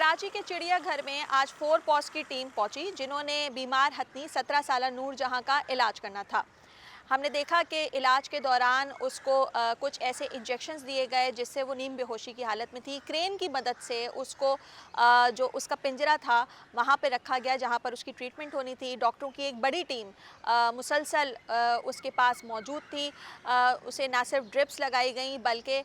कराची के चिड़ियाघर में आज 4 पॉस की टीम पहुंची जिन्होंने बीमार हथनी 17 साला नूरजहां का इलाज करना था। हमने देखा कि इलाज के दौरान उसको कुछ ऐसे इंजेक्शंस दिए गए जिससे वो नीम बेहोशी की हालत में थी। क्रेन की मदद से उसको जो उसका पिंजरा था वहाँ पे रखा गया जहाँ पर उसकी ट्रीटमेंट होनी थी। डॉक्टरों की एक बड़ी टीम मुसलसल उसके पास मौजूद थी। उसे ना सिर्फ ड्रिप्स लगाई गई बल्कि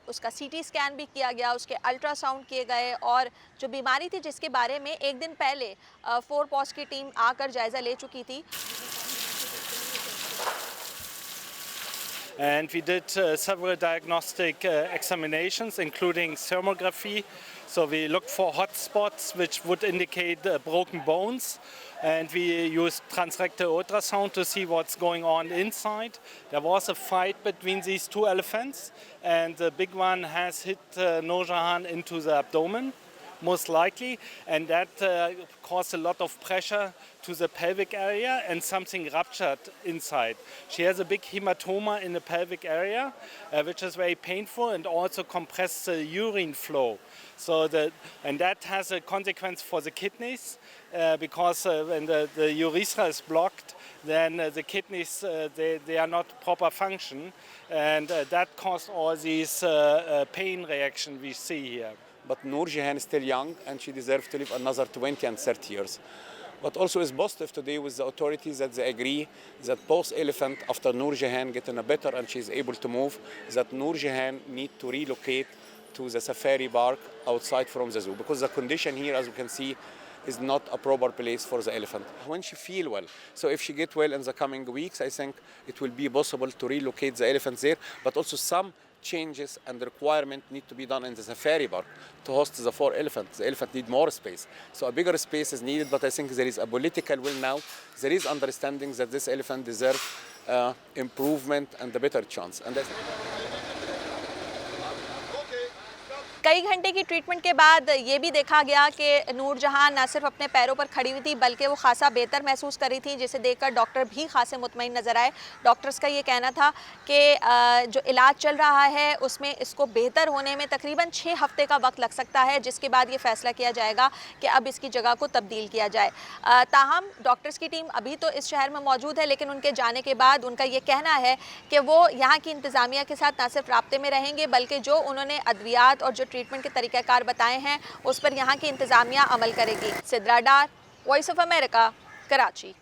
उसका सीटी स्कैन भी किया गया, उसके अल्ट्रासाउंड किए गए और जो बीमारी थी जिसके बारे में एक दिन पहले 4 पॉस की टीम आकर जायज़ा ले चुकी थी। And we did several diagnostic examinations, including thermography. So we looked for hot spots which would indicate broken bones. And we used transrectal ultrasound to see what's going on inside. There was a fight between these two elephants, and the big one has hit Noorjahan into the abdomen, most likely, and that caused a lot of pressure to the pelvic area, and something ruptured inside. She has a big hematoma in the pelvic area, which is very painful and also compressed the urine flow. And that has a consequence for the kidneys, because when the urethra is blocked, then the kidneys, they are not proper function, and that caused all these pain reaction we see here. But Noorjahan is still young and she deserves to live another 20 and 30 years. What also is positive today with the authorities that they agree that both elephant after Noorjahan getting a better and she's able to move, that Noorjahan need to relocate to the safari park outside from the zoo, because the condition here, as we can see, is not a proper place for the elephant. When she feel well, so if she get well in the coming weeks, I think it will be possible to relocate the elephants there, but also some changes and requirement need to be done in the safari park to host the 4 elephants. The elephant need more space. So a bigger space is needed, but I think there is a political will now. There is understanding that this elephant deserves improvement and a better chance. And कई घंटे की treatment के बाद ये भी देखा गया कि नूरजहां न सिर्फ अपने पैरों पर खड़ी हुई थी बल्कि वो खासा बेहतर महसूस कर रही थी, जिसे देखकर डॉक्टर भी खासे मुतमईन नज़र आए। डॉक्टर्स का ये कहना था कि जो इलाज चल रहा है उसमें इसको बेहतर होने में तकरीबन 6 हफ्ते का वक्त लग सकता है, जिसके बाद ये फैसला किया जाएगा कि अब इसकी जगह को तब्दील किया जाए। ताहम डॉक्टर्स की टीम अभी तो इस शहर में मौजूद है, लेकिन उनके जाने के बाद उनका ये कहना है कि वो यहाँ की इंतज़ामिया के साथ न सिर्फ राब्ते में रहेंगे बल्कि जो उन्होंने अद्वियात और जो ट्रीटमेंट के तरीक़ाकार बताए हैं उस पर यहाँ की इंतज़ामिया अमल करेगी। सिद्रा डार, वॉइस ऑफ अमेरिका, कराची।